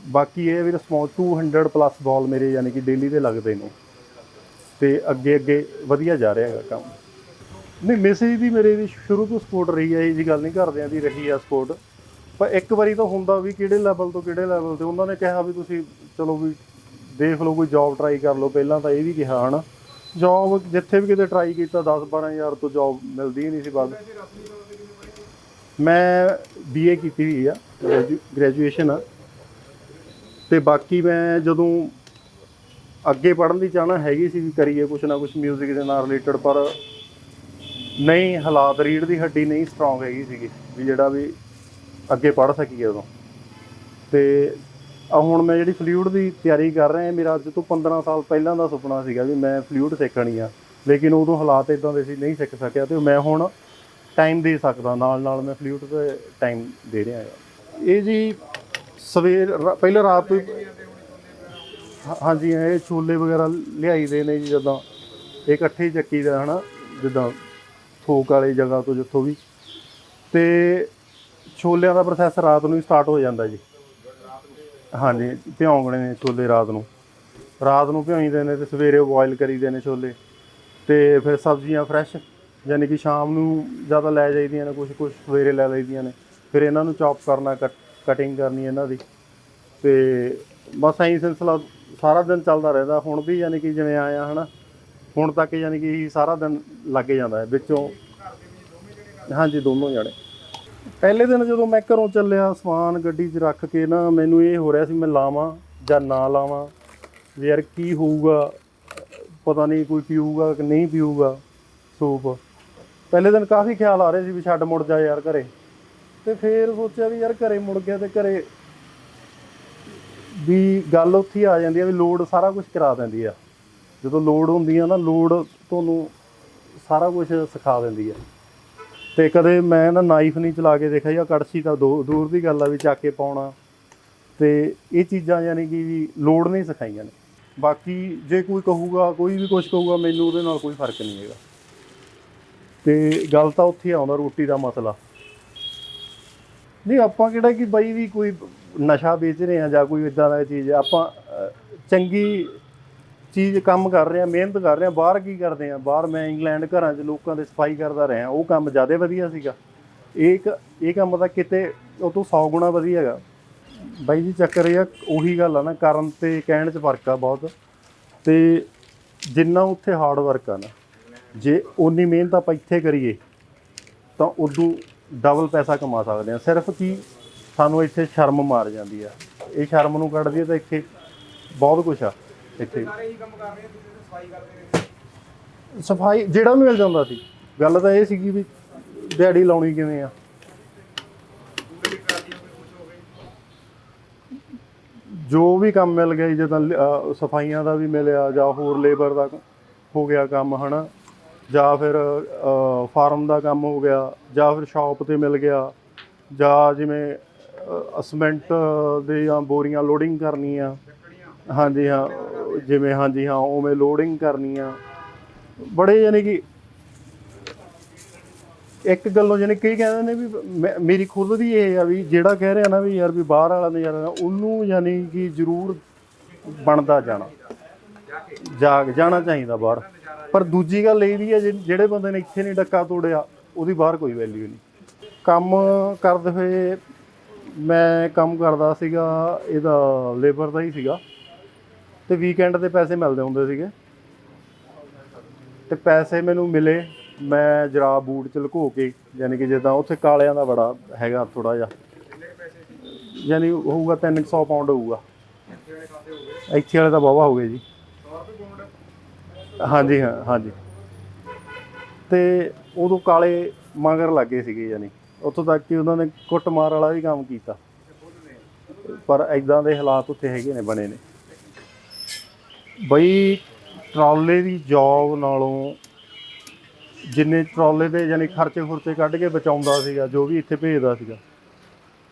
[SPEAKER 1] ਬਾਕੀ ਇਹ ਵੀ ਰਿਸਪੌਂਸ 200+ ਬਾਲ ਮੇਰੇ ਯਾਨੀ ਕਿ ਡੇਲੀ ਦੇ ਲੱਗਦੇ ਨੇ। ਅਤੇ ਅੱਗੇ ਅੱਗੇ ਵਧੀਆ ਜਾ ਰਿਹਾ ਹੈਗਾ ਕੰਮ। ਨਹੀਂ, ਮੈਸੇਜ ਦੀ ਮੇਰੇ ਦੀ ਸ਼ੁਰੂ ਤੋਂ ਸਪੋਰਟ ਰਹੀ ਹੈ, ਇਹ ਜੀ ਗੱਲ ਨਹੀਂ, ਘਰਦਿਆਂ ਦੀ ਰਹੀ ਆ ਸਪੋਰਟ। ਪਰ ਇੱਕ ਵਾਰੀ ਤਾਂ ਹੁੰਦਾ ਵੀ ਕਿਹੜੇ ਲੈਵਲ ਤੋਂ ਕਿਹੜੇ ਲੈਵਲ 'ਤੇ ਉਹਨਾਂ ਨੇ ਕਿਹਾ ਵੀ ਤੁਸੀਂ ਚਲੋ ਵੀ ਦੇਖ ਲਓ ਕੋਈ ਜੋਬ ਟਰਾਈ ਕਰ ਲਓ। ਪਹਿਲਾਂ ਤਾਂ ਇਹ ਵੀ ਕਿਹਾ ਹੈ ਨਾ, ਜੋਬ ਜਿੱਥੇ ਵੀ ਕਿਤੇ ਟਰਾਈ ਕੀਤਾ 10-12 ਹਜ਼ਾਰ ਤੋਂ ਜੋਬ ਮਿਲਦੀ ਹੀ ਨਹੀਂ ਸੀ ਵੱਧ। ਮੈਂ BA ਕੀਤੀ ਹੋਈ ਆ, ਗ੍ਰੈਜੂਏਸ਼ਨ ਆ। ਅਤੇ ਬਾਕੀ ਮੈਂ ਜਦੋਂ ਅੱਗੇ ਪੜ੍ਹਨ ਦੀ ਚਾਹਨਾ ਹੈਗੀ ਸੀ ਵੀ ਕਰੀਏ ਕੁਛ ਨਾ ਕੁਛ ਮਿਊਜ਼ਿਕ ਦੇ ਨਾਲ ਰਿਲੇਟਡ, ਪਰ ਨਹੀਂ, ਹਾਲਾਤ ਰੀੜ੍ਹ ਦੀ ਹੱਡੀ ਨਹੀਂ ਸਟਰੋਂਗ ਹੈਗੀ ਸੀਗੀ ਵੀ ਜਿਹੜਾ ਵੀ ਅੱਗੇ ਪੜ੍ਹ ਸਕੀਏ ਉਦੋਂ। ਅਤੇ ਹੁਣ ਮੈਂ ਜਿਹੜੀ ਫਲੂਟ ਦੀ ਤਿਆਰੀ ਕਰ ਰਿਹਾ, ਮੇਰਾ ਅੱਜ ਤੋਂ 15 ਸਾਲ ਪਹਿਲਾਂ ਦਾ ਸੁਪਨਾ ਸੀਗਾ ਵੀ ਮੈਂ ਫਲੂਟ ਸਿੱਖਣੀ ਆ, ਲੇਕਿਨ ਉਦੋਂ ਹਾਲਾਤ ਇੱਦਾਂ ਦੇ ਸੀ ਨਹੀਂ ਸਿੱਖ ਸਕਿਆ। ਅਤੇ ਮੈਂ ਹੁਣ ਟਾਈਮ ਦੇ ਸਕਦਾ, ਨਾਲ ਨਾਲ ਮੈਂ ਫਲੂਟ 'ਤੇ ਟਾਈਮ ਦੇ ਰਿਹਾ ਹੈਗਾ। ਇਹ ਜੀ ਪਹਿਲਾਂ ਰਾਤ ਤੋਂ ਹਾਂਜੀ, ਇਹ ਛੋਲੇ ਵਗੈਰਾ ਲਿਆਈ ਦੇ ਨੇ ਜੀ, ਜਿੱਦਾਂ ਇਹ ਇਕੱਠੇ ਹੀ ਚੱਕੀ ਦਾ ਹੈ ਨਾ, ਜਿੱਦਾਂ ਥੋਕ ਵਾਲੀ ਜਗ੍ਹਾ ਤੋਂ ਜਿੱਥੋਂ ਵੀ। ਅਤੇ ਛੋਲਿਆਂ ਦਾ ਪ੍ਰੋਸੈਸ ਰਾਤ ਨੂੰ ਹੀ ਸਟਾਰਟ ਹੋ ਜਾਂਦਾ ਜੀ। ਹਾਂਜੀ, ਭਿਉਂਗਣੇ ਨੇ ਛੋਲੇ ਰਾਤ ਨੂੰ। ਰਾਤ ਨੂੰ ਭਿਓਈਦੇ ਨੇ ਤੇ ਸਵੇਰੇ ਬੋਇਲ ਕਰੀਦੇ ਨੇ ਛੋਲੇ। ਤੇ ਫਿਰ ਸਬਜ਼ੀਆਂ ਫਰੈਸ਼ ਯਾਨੀ ਕਿ ਸ਼ਾਮ ਨੂੰ ਜ਼ਿਆਦਾ ਲੈ ਜਾਈਦੀਆਂ ਨੇ, ਕੁਛ ਸਵੇਰੇ ਲੈ ਲਈਦੀਆਂ ਨੇ। ਫਿਰ ਇਹਨਾਂ ਨੂੰ ਚੌਪ ਕਰਨਾ, ਕਟਿੰਗ ਕਰਨੀ ਇਹਨਾਂ ਦੀ, ਤੇ ਬਸ ਐਂ ਸਿਲਸਿਲਾ ਸਾਰਾ ਦਿਨ ਚੱਲਦਾ ਰਹਿੰਦਾ। ਹੁਣ ਵੀ ਯਾਨੀ ਕਿ ਜਿਵੇਂ ਆਇਆ ਹੈ ਨਾ, ਹੁਣ ਤੱਕ ਯਾਨੀ ਕਿ ਸਾਰਾ ਦਿਨ ਲੱਗ ਜਾਂਦਾ ਹੈ ਵਿੱਚੋਂ। ਹਾਂਜੀ, ਦੋਨੋਂ ਜਾਣੇ। ਪਹਿਲੇ ਦਿਨ ਜਦੋਂ ਮੈਂ ਘਰੋਂ ਚੱਲਿਆ, ਸਮਾਨ ਗੱਡੀ 'ਚ ਰੱਖ ਕੇ ਨਾ, ਮੈਨੂੰ ਇਹ ਹੋ ਰਿਹਾ ਸੀ ਮੈਂ ਲਾਵਾਂ ਜਾਂ ਨਾ ਲਾਵਾਂ, ਵੀ ਯਾਰ ਕੀ ਹੋਊਗਾ, ਪਤਾ ਨਹੀਂ ਕੋਈ ਪੀਊਗਾ ਕਿ ਨਹੀਂ ਪੀਊਗਾ ਸੂਪ। ਪਹਿਲੇ ਦਿਨ ਕਾਫੀ ਖਿਆਲ ਆ ਰਹੇ ਸੀ ਵੀ ਛੱਡ ਮੁੜ ਜਾ ਯਾਰ ਘਰੇ। ਤੇ ਫਿਰ ਸੋਚਿਆ ਵੀ ਯਾਰ ਘਰੇ ਮੁੜ ਗਿਆ ਤੇ ਘਰੇ ਵੀ ਗੱਲ ਉੱਥੇ ਆ ਜਾਂਦੀ ਆ ਵੀ ਲੋੜ ਸਾਰਾ ਕੁਝ ਕਰਾ ਦਿੰਦੀ ਆ। ਜਦੋਂ ਲੋੜ ਹੁੰਦੀ ਆ ਨਾ, ਲੋੜ ਤੁਹਾਨੂੰ ਸਾਰਾ ਕੁਝ ਸਿਖਾ ਦਿੰਦੀ ਆ। ਤੇ ਕਦੇ ਮੈਂ ਨਾ ਨਾਈਫ ਨਹੀਂ ਚਲਾ ਕੇ ਦੇਖਿਆ, ਜਾਂ ਕੜਛੀ ਤਾਂ ਦੂਰ ਦੀ ਗੱਲ ਆ ਵੀ ਚੱਕ ਕੇ ਪਾਉਣਾ। ਤੇ ਇਹ ਚੀਜ਼ਾਂ ਯਾਨੀ ਕਿ ਵੀ ਲੋੜ ਨਹੀਂ ਸਿਖਾਈਆਂ ਨੇ। ਬਾਕੀ ਜੇ ਕੋਈ ਕਹੂਗਾ, ਕੋਈ ਵੀ ਕੁਛ ਕਹੂਗਾ, ਮੈਨੂੰ ਉਹਦੇ ਨਾਲ ਕੋਈ ਫਰਕ ਨਹੀਂ ਹੈਗਾ। ਤੇ ਗੱਲ ਤਾਂ ਉੱਥੇ ਆਉਂਦਾ ਰੋਟੀ ਦਾ ਮਸਲਾ। ਨਹੀਂ, ਆਪਾਂ ਕਿਹੜਾ ਕਿ ਬਾਈ ਵੀ ਕੋਈ ਨਸ਼ਾ ਵੇਚ ਰਹੇ ਹਾਂ ਜਾਂ ਕੋਈ ਇੱਦਾਂ ਦਾ ਚੀਜ਼। ਆਪਾਂ ਚੰਗੀ ਚੀਜ਼ ਕੰਮ ਕਰ ਰਹੇ ਹਾਂ, ਮਿਹਨਤ ਕਰ ਰਹੇ ਹਾਂ। ਬਾਹਰ ਕੀ ਕਰਦੇ ਹਾਂ, ਬਾਹਰ ਮੈਂ ਇੰਗਲੈਂਡ ਘਰਾਂ 'ਚ ਲੋਕਾਂ ਦੇ ਸਫਾਈ ਕਰਦਾ ਰਿਹਾ, ਉਹ ਕੰਮ ਜ਼ਿਆਦਾ ਵਧੀਆ ਸੀਗਾ। ਇਹ ਕੰਮ ਤਾਂ ਕਿਤੇ ਉਹ ਤੋਂ 100 ਗੁਣਾ ਵਧੀਆ ਹੈਗਾ ਬਾਈ ਜੀ। ਚੱਕਰ ਇਹ ਆ, ਉਹੀ ਗੱਲ ਆ ਨਾ, ਕਰਨ ਅਤੇ ਕਹਿਣ 'ਚ ਫਰਕ ਆ ਬਹੁਤ। ਅਤੇ ਜਿੰਨਾ ਉੱਥੇ ਹਾਰਡ ਵਰਕ ਆ ਨਾ, ਜੇ ਓਨੀ ਮਿਹਨਤ ਆਪਾਂ ਇੱਥੇ ਕਰੀਏ ਤਾਂ ਉਦੋਂ ਡਬਲ ਪੈਸਾ ਕਮਾ ਸਕਦੇ ਹਾਂ। ਸਿਰਫ ਕੀ ਸਾਨੂੰ ਇੱਥੇ ਸ਼ਰਮ ਮਾਰ ਜਾਂਦੀ ਆ, ਇਹ ਸ਼ਰਮ ਨੂੰ ਕੱਢਦੀ ਹੈ ਤਾਂ ਇੱਥੇ ਬਹੁਤ ਕੁਛ ਆ। ਇੱਥੇ ਸਫਾਈ ਜਿਹੜਾ ਮਿਲ ਜਾਂਦਾ ਸੀ। ਗੱਲ ਤਾਂ ਇਹ ਸੀਗੀ ਵੀ ਦਿਹਾੜੀ ਲਾਉਣੀ ਕਿਵੇਂ ਆ। ਜੋ ਵੀ ਕੰਮ ਮਿਲ ਗਿਆ, ਜਿੱਦਾਂ ਸਫਾਈਆਂ ਦਾ ਵੀ ਮਿਲਿਆ ਜਾਂ ਹੋਰ ਲੇਬਰ ਦਾ ਹੋ ਗਿਆ ਕੰਮ, ਹੈ ਨਾ, ਜਾਂ ਫਿਰ ਫਾਰਮ ਦਾ ਕੰਮ ਹੋ ਗਿਆ, ਜਾਂ ਫਿਰ ਸ਼ਾਪ 'ਤੇ ਮਿਲ ਗਿਆ, ਜਾਂ ਜਿਵੇਂ ਸੀਮੈਂਟ ਦੀਆਂ ਬੋਰੀਆਂ ਲੋਡਿੰਗ ਕਰਨੀ ਆ। ਹਾਂਜੀ ਹਾਂ, ਜਿਵੇਂ ਹਾਂਜੀ ਹਾਂ ਉਵੇਂ ਲੋਡਿੰਗ ਕਰਨੀ ਆ। ਬੜੇ ਯਾਨੀ ਕਿ ਇੱਕ ਗੱਲੋਂ ਯਾਨੀ ਕਈ ਕਹਿੰਦੇ ਨੇ ਵੀ ਮੇਰੀ ਖੁਦ ਦੀ ਇਹ ਆ ਵੀ ਜਿਹੜਾ ਕਹਿ ਰਿਹਾ ਨਾ ਵੀ ਯਾਰ ਵੀ ਬਾਹਰ ਵਾਲਾ ਨਜ਼ਾਰਾ, ਉਹਨੂੰ ਯਾਨੀ ਕਿ ਜ਼ਰੂਰ ਬਣਦਾ ਜਾਣਾ ਚਾਹੀਦਾ ਬਾਹਰ। ਪਰ ਦੂਜੀ ਗੱਲ ਇਹ ਵੀ ਹੈ, ਜਿਹੜੇ ਬੰਦੇ ਨੇ ਇੱਥੇ ਨਹੀਂ ਡੱਕਾ ਤੋੜਿਆ, ਉਹਦੀ ਬਾਹਰ ਕੋਈ ਵੈਲਿਊ ਨਹੀਂ। ਕੰਮ ਕਰਦੇ ਹੋਏ ਮੈਂ ਕੰਮ ਕਰਦਾ ਸੀਗਾ, ਇਹਦਾ ਲੇਬਰ ਦਾ ਹੀ ਸੀਗਾ। ਅਤੇ ਵੀਕਐਂਡ 'ਤੇ ਪੈਸੇ ਮਿਲਦੇ ਹੁੰਦੇ ਸੀਗੇ। ਅਤੇ ਪੈਸੇ ਮੈਨੂੰ ਮਿਲੇ, ਮੈਂ ਜਰਾਬ ਬੂਟ 'ਚ ਲੁਕੋ ਕੇ, ਯਾਨੀ ਕਿ ਜਿੱਦਾਂ ਉੱਥੇ ਕਾਲਿਆਂ ਦਾ ਬੜਾ ਹੈਗਾ ਥੋੜ੍ਹਾ ਜਿਹਾ, ਯਾਨੀ ਹੋਊਗਾ 300 ਪਾਊਂਡ ਹੋਊਗਾ। ਇੱਥੇ ਵਾਲੇ ਤਾਂ ਵਾਹਵਾ ਹੋ ਗਏ ਜੀ। ਹਾਂਜੀ ਹਾਂ, ਹਾਂਜੀ। ਅਤੇ ਉਦੋਂ ਕਾਲੇ ਮਗਰ ਲੱਗੇ ਸੀਗੇ, ਯਾਨੀ ਉੱਥੋਂ ਤੱਕ ਕਿ ਉਹਨਾਂ ਨੇ ਕੁੱਟਮਾਰ ਵਾਲਾ ਵੀ ਕੰਮ ਕੀਤਾ। ਪਰ ਇੱਦਾਂ ਦੇ ਹਾਲਾਤ ਉੱਥੇ ਹੈਗੇ ਨੇ, ਬਣੇ ਨੇ ਬਈ। ਟਰਾਲੇ ਦੀ ਜੋਬ ਨਾਲੋਂ ਜਿੰਨੇ ਟਰਾਲੇ ਦੇ ਯਾਨੀ ਖਰਚੇ ਕੱਢ ਕੇ ਬਚਾਉਂਦਾ ਸੀਗਾ, ਜੋ ਵੀ ਇੱਥੇ ਭੇਜਦਾ ਸੀਗਾ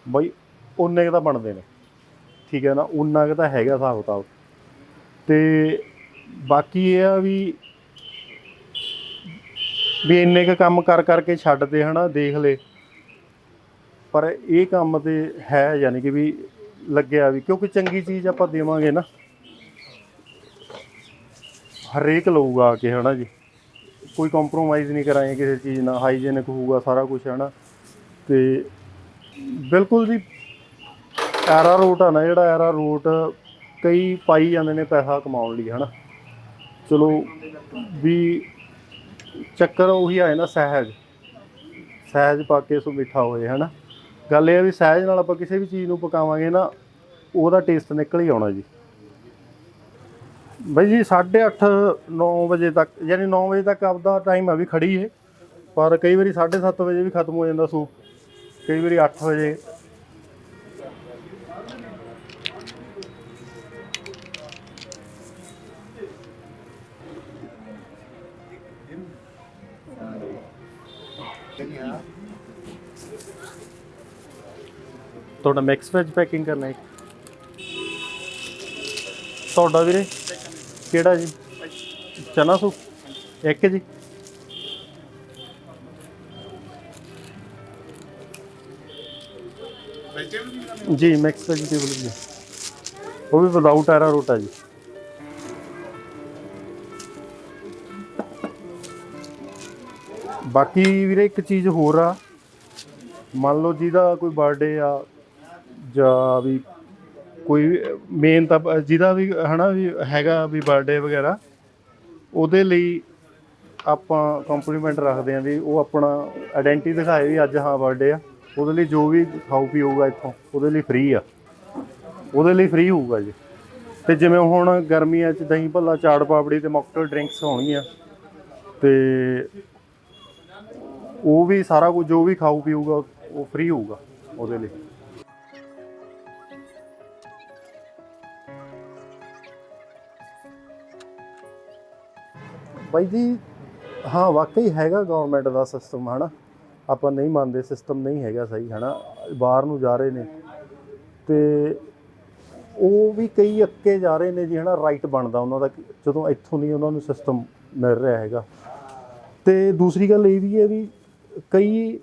[SPEAKER 1] ਬਈ, ਉਨੇ ਕੁ ਤਾਂ ਬਣਦੇ ਨੇ। ਠੀਕ ਹੈ ਨਾ, ਉਨਾ ਕੁ ਤਾਂ ਹੈਗਾ ਹਿਸਾਬ ਕਿਤਾਬ। ਅਤੇ ਬਾਕੀ ਇਹ ਆ ਵੀ ਇੰਨੇ ਕੁ ਕੰਮ ਕਰਕੇ ਛੱਡਦੇ, ਹੈ ਨਾ, ਦੇਖ ਲਏ। ਪਰ ਇਹ ਕੰਮ 'ਤੇ ਹੈ ਯਾਨੀ ਕਿ ਵੀ ਲੱਗਿਆ ਵੀ, ਕਿਉਂਕਿ ਚੰਗੀ ਚੀਜ਼ ਆਪਾਂ ਦੇਵਾਂਗੇ ਨਾ, ਹਰੇਕ ਲਊਗਾ ਆ ਕੇ, ਹੈ ਨਾ ਜੀ। ਕੋਈ ਕੰਪਰੋਮਾਈਜ਼ ਨਹੀਂ ਕਰਾਂਗੇ ਕਿਸੇ ਚੀਜ਼ ਨਾਲ, ਹਾਈਜੀਨਿਕ ਹੋਊਗਾ ਸਾਰਾ ਕੁਛ, ਹੈ ਨਾ। ਅਤੇ ਬਿਲਕੁਲ ਜੀ, ਐਰਾਰੂਟ ਆ ਨਾ ਜਿਹੜਾ, ਐਰਾਰੂਟ ਕਈ ਪਾਈ ਜਾਂਦੇ ਨੇ ਪੈਸਾ ਕਮਾਉਣ ਲਈ, ਹੈ ਨਾ। ਚਲੋ ਵੀ ਚੱਕਰ ਉਹੀ ਆਏ ਨਾ, ਸਹਿਜ ਪਾ ਕੇ ਸੋ ਮਿੱਠਾ ਹੋਏ, ਹੈ ਨਾ। ਗੱਲ ਇਹ ਆ ਵੀ ਸਹਿਜ ਨਾਲ ਆਪਾਂ ਕਿਸੇ ਵੀ ਚੀਜ਼ ਨੂੰ ਪਕਾਵਾਂਗੇ ਨਾ, ਉਹਦਾ ਟੇਸਟ ਨਿਕਲ ਹੀ ਆਉਣਾ ਜੀ। ਬਾਈ ਜੀ 8:30-9 ਵਜੇ ਤੱਕ, ਯਾਨੀ 9 ਵਜੇ ਤੱਕ ਆਪਦਾ ਟਾਈਮ ਆ ਵੀ ਖੜੀ ਹੈ। ਪਰ ਕਈ ਵਾਰੀ 7:30 ਵਜੇ ਵੀ ਖਤਮ ਹੋ ਜਾਂਦਾ ਸੂਪ, ਕਈ ਵਾਰੀ 8 ਵਜੇ। ਤੁਹਾਡਾ ਮਿਕਸ ਵੈਜ ਪੈਕਿੰਗ ਕਰਨਾ ਹੈ ਤੁਹਾਡਾ ਵੀਰੇ? ਕਿਹੜਾ ਜੀ? ਚਨਾ ਸੂਪ ਇੱਕ ਜੀ। ਜੀ ਮਿਕਸ ਵੈਜੀਟੇਬਲ ਜੀ, ਉਹ ਵੀ ਵਿਦਾਊਟ ਐਰਾਰੂਟ ਆ ਜੀ। ਬਾਕੀ ਵੀਰੇ ਇੱਕ ਚੀਜ਼ ਹੋਰ ਆ, ਮੰਨ ਲਓ ਜਿਹਦਾ ਕੋਈ ਬਰਥਡੇ ਆ ਜਾਂ ਵੀ ਕੋਈ ਮੇਨ ਤਾਂ ਜਿਹਦਾ ਵੀ ਹੈ ਨਾ ਵੀ ਹੈਗਾ ਵੀ ਬਰਥਡੇ ਵਗੈਰਾ, ਉਹਦੇ ਲਈ ਆਪਾਂ ਕੰਪਲੀਮੈਂਟ ਰੱਖਦੇ ਹਾਂ ਵੀ ਉਹ ਆਪਣਾ ਆਇਡੈਂਟੀ ਦਿਖਾਏ ਵੀ ਅੱਜ ਹਾਂ ਬਰਥਡੇ ਆ। ਉਹਦੇ ਲਈ ਜੋ ਵੀ ਖਾਊ ਪੀਊਗਾ ਇੱਥੋਂ ਉਹਦੇ ਲਈ ਫ੍ਰੀ ਆ, ਉਹਦੇ ਲਈ ਫ੍ਰੀ ਹੋਊਗਾ ਜੀ। ਅਤੇ ਜਿਵੇਂ ਹੁਣ ਗਰਮੀਆਂ 'ਚ ਦਹੀਂ ਭੱਲਾ, ਚਾਟ ਪਾਪੜੀ ਅਤੇ ਮੌਕਟੇਲ ਡਰਿੰਕਸ ਹੋਣਗੀਆਂ, ਅਤੇ ਉਹ ਵੀ ਸਾਰਾ ਕੁਝ ਜੋ ਵੀ ਖਾਊ ਪੀਊਗਾ ਉਹ ਫ੍ਰੀ ਹੋਊਗਾ ਉਹਦੇ ਲਈ। ਬਾਈ ਜੀ ਹਾਂ ਵਾਕਈ ਹੈਗਾ ਗੌਰਮੈਂਟ ਦਾ ਸਿਸਟਮ, ਹੈ ਨਾ, ਆਪਾਂ ਨਹੀਂ ਮੰਨਦੇ ਸਿਸਟਮ ਨਹੀਂ ਹੈਗਾ ਸਹੀ, ਹੈ ਨਾ। ਬਾਹਰ ਨੂੰ ਜਾ ਰਹੇ ਨੇ ਅਤੇ ਉਹ ਵੀ ਕਈ ਅੱਕੇ ਜਾ ਰਹੇ ਨੇ ਜੀ, ਹੈ ਨਾ। ਰਾਈਟ ਬਣਦਾ ਉਹਨਾਂ ਦਾ ਜਦੋਂ ਇੱਥੋਂ ਨਹੀਂ ਉਹਨਾਂ ਨੂੰ ਸਿਸਟਮ ਮਿਲ ਰਿਹਾ ਹੈਗਾ। ਅਤੇ ਦੂਸਰੀ ਗੱਲ ਇਹ ਵੀ ਹੈ ਵੀ ਕਈ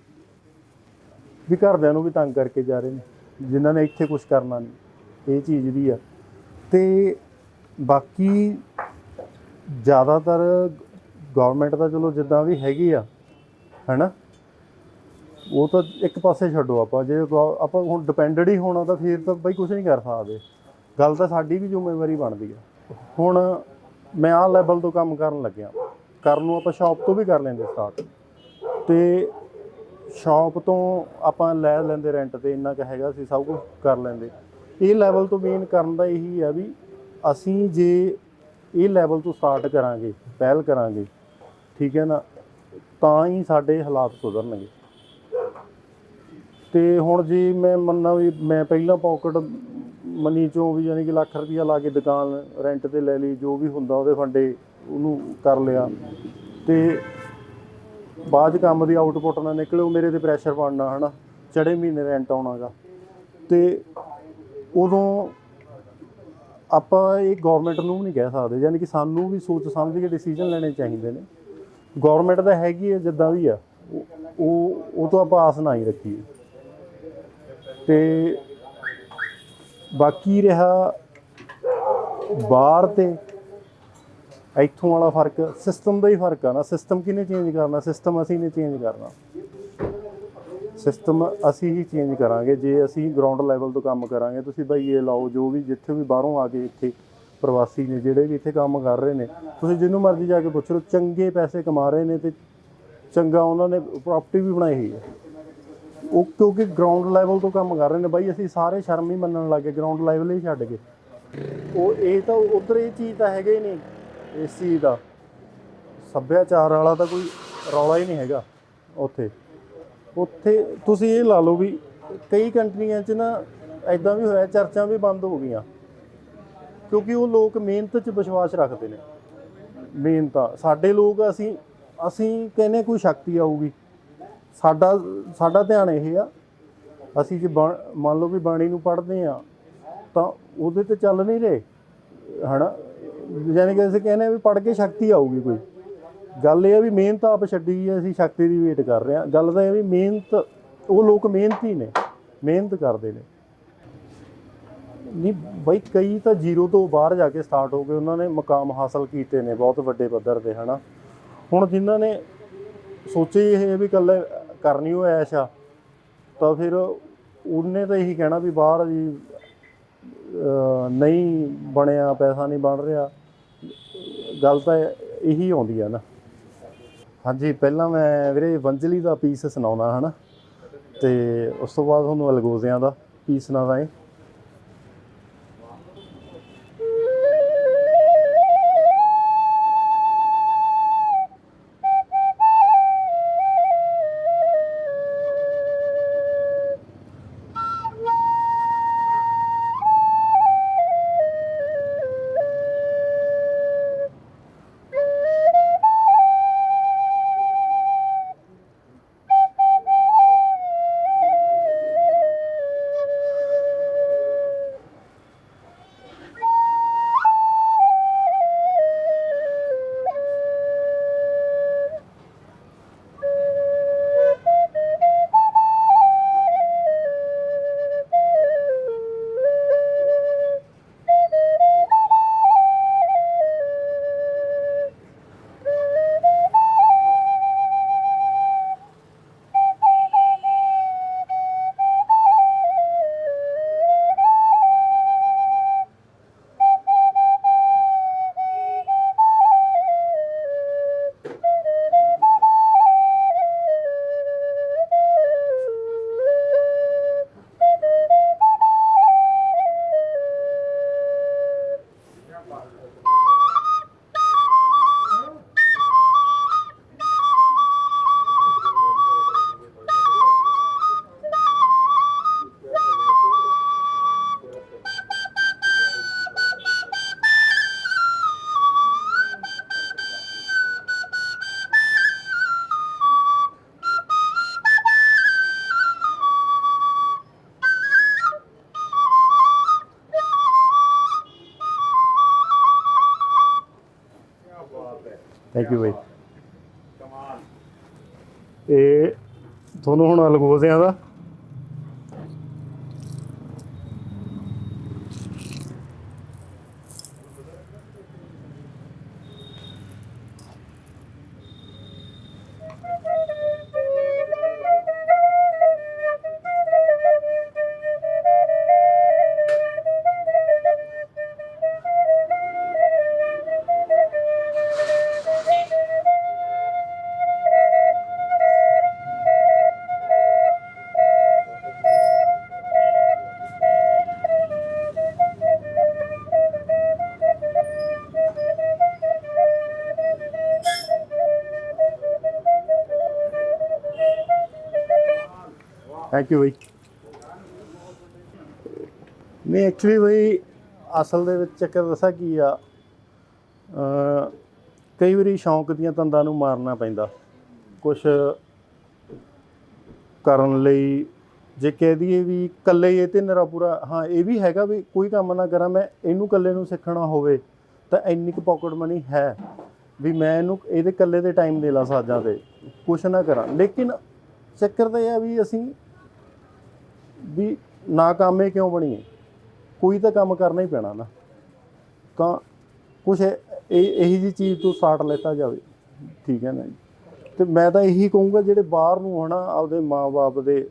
[SPEAKER 1] ਵੀ ਘਰਦਿਆਂ ਨੂੰ ਵੀ ਤੰਗ ਕਰਕੇ ਜਾ ਰਹੇ ਨੇ ਜਿਨ੍ਹਾਂ ਨੇ ਇੱਥੇ ਕੁਛ ਕਰਨਾ ਨਹੀਂ, ਇਹ ਚੀਜ਼ ਵੀ ਆ। ਅਤੇ ਬਾਕੀ ਜ਼ਿਆਦਾਤਰ ਗੌਰਮੈਂਟ ਤਾਂ ਚਲੋ ਜਿੱਦਾਂ ਵੀ ਹੈਗੀ ਆ, ਹੈ ਨਾ, ਉਹ ਤਾਂ ਇੱਕ ਪਾਸੇ ਛੱਡੋ। ਆਪਾਂ ਜੇ ਆਪਾਂ ਹੁਣ ਡਿਪੈਂਡਡ ਹੀ ਹੋਣਾ ਤਾਂ ਫਿਰ ਤਾਂ ਬਈ ਕੁਛ ਨਹੀਂ ਕਰ ਸਕਦੇ। ਗੱਲ ਤਾਂ ਸਾਡੀ ਵੀ ਜ਼ਿੰਮੇਵਾਰੀ ਬਣਦੀ ਆ। ਹੁਣ ਮੈਂ ਆਹ ਲੈਵਲ ਤੋਂ ਕੰਮ ਕਰਨ ਲੱਗਿਆ, ਕਰਨ ਨੂੰ ਆਪਾਂ ਸ਼ੌਪ ਤੋਂ ਵੀ ਕਰ ਲੈਂਦੇ ਸਟਾਰਟ, ਅਤੇ ਸ਼ੌਪ ਤੋਂ ਆਪਾਂ ਲੈ ਲੈਂਦੇ ਰੈਂਟ 'ਤੇ, ਇੰਨਾ ਕੁ ਹੈਗਾ ਸੀ, ਸਭ ਕੁਛ ਕਰ ਲੈਂਦੇ। ਇਹ ਲੈਵਲ ਤੋਂ ਮੇਨ ਕਰਨ ਦਾ ਇਹੀ ਆ ਵੀ ਅਸੀਂ ਜੇ ਇਹ ਲੈਵਲ ਤੋਂ ਸਟਾਰਟ ਕਰਾਂਗੇ, ਪਹਿਲ ਕਰਾਂਗੇ, ਠੀਕ ਹੈ ਨਾ, ਤਾਂ ਹੀ ਸਾਡੇ ਹਾਲਾਤ ਸੁਧਰਨਗੇ। ਅਤੇ ਹੁਣ ਜੇ ਮੈਂ ਮੰਨਾਂ ਵੀ ਮੈਂ ਪਹਿਲਾਂ ਪੋਕਟ ਮਨੀ 'ਚੋਂ ਵੀ ਯਾਨੀ ਕਿ ਲੱਖ ਰੁਪਈਆ ਲਾ ਕੇ ਦੁਕਾਨ ਰੈਂਟ 'ਤੇ ਲੈ ਲਈ, ਜੋ ਵੀ ਹੁੰਦਾ ਉਹਦੇ ਫੰਡੇ ਉਹਨੂੰ ਕਰ ਲਿਆ, ਅਤੇ ਬਾਅਦ 'ਚ ਕੰਮ ਦੀ ਆਊਟਪੁੱਟ ਨਾ ਨਿਕਲੇ, ਉਹ ਮੇਰੇ 'ਤੇ ਪ੍ਰੈਸ਼ਰ ਬਣਨਾ, ਹੈ ਨਾ, ਚੜ੍ਹੇ ਮਹੀਨੇ ਰੈਂਟ ਆਉਣਾ ਗਾ। ਅਤੇ ਉਦੋਂ ਆਪਾਂ ਇਹ ਗੌਰਮੈਂਟ ਨੂੰ ਵੀ ਨਹੀਂ ਕਹਿ ਸਕਦੇ, ਯਾਨੀ ਕਿ ਸਾਨੂੰ ਵੀ ਸੋਚ ਸਮਝ ਕੇ ਡਿਸੀਜ਼ਨ ਲੈਣੇ ਚਾਹੀਦੇ ਨੇ। ਗੌਰਮੈਂਟ ਤਾਂ ਹੈਗੀ ਹੈ ਜਿੱਦਾਂ ਵੀ ਆ, ਉਹ ਤੋਂ ਆਪਾਂ ਆਸ ਨਾ ਹੀ ਰੱਖੀਏ। ਅਤੇ ਬਾਕੀ ਰਿਹਾ ਬਾਹਰ ਅਤੇ ਇੱਥੋਂ ਵਾਲਾ ਫਰਕ, ਸਿਸਟਮ ਦਾ ਹੀ ਫਰਕ ਆ ਨਾ। ਸਿਸਟਮ ਕਿਹਨੇ ਚੇਂਜ ਕਰਨਾ? ਸਿਸਟਮ ਅਸੀਂ ਨੇ ਚੇਂਜ ਕਰਨਾ। ਸਿਸਟਮ ਅਸੀਂ ਹੀ ਚੇਂਜ ਕਰਾਂਗੇ ਜੇ ਅਸੀਂ ਗਰਾਊਂਡ ਲੈਵਲ ਤੋਂ ਕੰਮ ਕਰਾਂਗੇ। ਤੁਸੀਂ ਬਾਈ ਇਹ ਲਾਓ, ਜੋ ਵੀ ਜਿੱਥੇ ਵੀ ਬਾਹਰੋਂ ਆ ਕੇ ਇੱਥੇ ਪ੍ਰਵਾਸੀ ਨੇ ਜਿਹੜੇ ਵੀ ਇੱਥੇ ਕੰਮ ਕਰ ਰਹੇ ਨੇ, ਤੁਸੀਂ ਜਿਹਨੂੰ ਮਰਜ਼ੀ ਜਾ ਕੇ ਪੁੱਛ ਲਓ, ਚੰਗੇ ਪੈਸੇ ਕਮਾ ਰਹੇ ਨੇ ਅਤੇ ਚੰਗਾ ਉਹਨਾਂ ਨੇ ਪ੍ਰੋਪਰਟੀ ਵੀ ਬਣਾਈ ਹੋਈ ਹੈ। ਉਹ ਕਿਉਂਕਿ ਗਰਾਊਂਡ ਲੈਵਲ ਤੋਂ ਕੰਮ ਕਰ ਰਹੇ ਨੇ। ਬਾਈ ਅਸੀਂ ਸਾਰੇ ਸ਼ਰਮ ਹੀ ਮੰਨਣ ਲੱਗ ਗਏ ਗਰਾਊਂਡ ਲੈਵਲ ਹੀ ਛੱਡ ਕੇ। ਉਹ ਇਹ ਤਾਂ ਉੱਧਰ ਇਹ ਚੀਜ਼ ਤਾਂ ਹੈਗਾ ਹੀ ਨਹੀਂ, ਇਸ ਚੀਜ਼ ਦਾ ਸੱਭਿਆਚਾਰ ਵਾਲਾ ਤਾਂ ਕੋਈ ਰੌਲਾ ਹੀ ਨਹੀਂ ਹੈਗਾ ਉੱਥੇ। ਉੱਥੇ ਤੁਸੀਂ ਇਹ ਲਾ ਲਓ ਵੀ ਕਈ ਕੰਟਰੀਆਂ 'ਚ ਨਾ ਇੱਦਾਂ ਵੀ ਹੋਇਆ, ਚਰਚਾਂ ਵੀ ਬੰਦ ਹੋ ਗਈਆਂ, ਕਿਉਂਕਿ ਉਹ ਲੋਕ ਮਿਹਨਤ 'ਚ ਵਿਸ਼ਵਾਸ ਰੱਖਦੇ ਨੇ। ਮੇਨ ਤਾਂ ਸਾਡੇ ਲੋਕ ਅਸੀਂ ਕਹਿੰਦੇ ਕੋਈ ਸ਼ਕਤੀ ਆਊਗੀ, ਸਾਡਾ ਧਿਆਨ ਇਹ ਆ, ਅਸੀਂ ਜੇ ਮੰਨ ਲਓ ਵੀ ਬਾਣੀ ਨੂੰ ਪੜ੍ਹਦੇ ਹਾਂ ਤਾਂ ਉਹਦੇ 'ਤੇ ਚੱਲ ਨਹੀਂ ਰਹੇ, ਹੈ ਨਾ। ਯਾਨੀ ਕਿ ਅਸੀਂ ਕਹਿੰਦੇ ਵੀ ਪੜ੍ਹ ਕੇ ਸ਼ਕਤੀ ਆਊਗੀ ਕੋਈ। ਗੱਲ ਇਹ ਆ ਵੀ ਮਿਹਨਤ ਆਪ ਛੱਡੀ ਹੈ, ਅਸੀਂ ਸ਼ਕਤੀ ਦੀ ਵੇਟ ਕਰ ਰਹੇ ਹਾਂ। ਗੱਲ ਤਾਂ ਇਹ ਵੀ ਮਿਹਨਤ, ਉਹ ਲੋਕ ਮਿਹਨਤੀ ਨੇ, ਮਿਹਨਤ ਕਰਦੇ ਨੇ। ਨਹੀਂ ਬਾਈ ਕਈ ਤਾਂ ਜ਼ੀਰੋ ਤੋਂ ਬਾਹਰ ਜਾ ਕੇ ਸਟਾਰਟ ਹੋ ਗਏ, ਉਹਨਾਂ ਨੇ ਮੁਕਾਮ ਹਾਸਲ ਕੀਤੇ ਨੇ ਬਹੁਤ ਵੱਡੇ ਪੱਧਰ 'ਤੇ, ਹੈ ਨਾ। ਹੁਣ ਜਿਨ੍ਹਾਂ ਨੇ ਸੋਚੇ ਇਹ ਵੀ ਇਕੱਲੇ ਕਰਨੀ ਉਹ ਐਸ਼ ਆ, ਤਾਂ ਫਿਰ ਉਹਨੇ ਤਾਂ ਇਹੀ ਕਹਿਣਾ ਵੀ ਬਾਹਰ ਜੀ ਨਹੀਂ ਬਣਿਆ, ਪੈਸਾ ਨਹੀਂ ਬਣ ਰਿਹਾ। ਗੱਲ ਤਾਂ ਇਹੀ ਆਉਂਦੀ ਆ ਨਾ। ਹਾਂਜੀ, ਪਹਿਲਾਂ ਮੈਂ ਵੀਰੇ ਵੰਜਲੀ ਦਾ ਪੀਸ ਸੁਣਾਉਣਾ, ਹੈ ਨਾ, ਅਤੇ ਉਸ ਤੋਂ ਬਾਅਦ ਤੁਹਾਨੂੰ ਅਲਗੋਜ਼ਿਆਂ ਦਾ ਪੀਸ ਸੁਣਾਉਂਦਾ ਏ। ਥੈਂਕ ਯੂ ਬਾਈ। ਇਹ ਤੁਹਾਨੂੰ ਹੁਣ ਅਲਗੋਜ਼ਿਆਂ ਦਾ ਥੈਂਕ ਯੂ ਬਾਈ। ਨਹੀਂ ਐਕਚੁਅਲੀ ਬਾਈ ਅਸਲ ਦੇ ਵਿੱਚ ਚੱਕਰ ਦੱਸਾਂ ਕੀ ਆ, ਕਈ ਵਾਰੀ ਸ਼ੌਂਕ ਦੀਆਂ ਤੰਦਾਂ ਨੂੰ ਮਾਰਨਾ ਪੈਂਦਾ ਕੁਛ ਕਰਨ ਲਈ। ਜੇ ਕਹਿ ਦਈਏ ਵੀ ਇਕੱਲੇ ਇਹ 'ਤੇ ਮੇਰਾ ਪੂਰਾ ਹਾਂ ਇਹ ਵੀ ਹੈਗਾ ਵੀ ਕੋਈ ਕੰਮ ਨਾ ਕਰਾਂ ਮੈਂ ਇਹਨੂੰ ਇਕੱਲੇ ਨੂੰ ਸਿੱਖਣਾ ਹੋਵੇ ਤਾਂ ਇੰਨੀ ਕੁ ਪੋਕਟ ਮਨੀ ਹੈ ਵੀ ਮੈਂ ਇਹਨੂੰ ਇਹਦੇ ਇਕੱਲੇ ਦੇ ਟਾਈਮ ਦੇ ਲਾ ਸਾਜਾਂ 'ਤੇ ਕੁਛ ਨਾ ਕਰਾਂ। ਲੇਕਿਨ ਚੱਕਰ ਤਾਂ ਇਹ ਆ ਵੀ ਅਸੀਂ ਵੀ ਨਾਕਾਮੇ ਕਿਉਂ ਬਣੀਏ, ਕੋਈ ਤਾਂ ਕੰਮ ਕਰਨਾ ਹੀ ਪੈਣਾ ਨਾ। ਤਾਂ ਕੁਛ ਇਹੀ ਜਿਹੀ ਚੀਜ਼ ਤੋਂ ਸਟਾਰਟ ਲੈਤਾ ਜਾਵੇ, ਠੀਕ ਹੈ ਨਾ ਜੀ। ਅਤੇ ਮੈਂ ਤਾਂ ਇਹੀ ਕਹੂੰਗਾ ਜਿਹੜੇ ਬਾਹਰ ਨੂੰ ਹੈ ਨਾ ਆਪਦੇ ਮਾਂ ਬਾਪ ਦੇ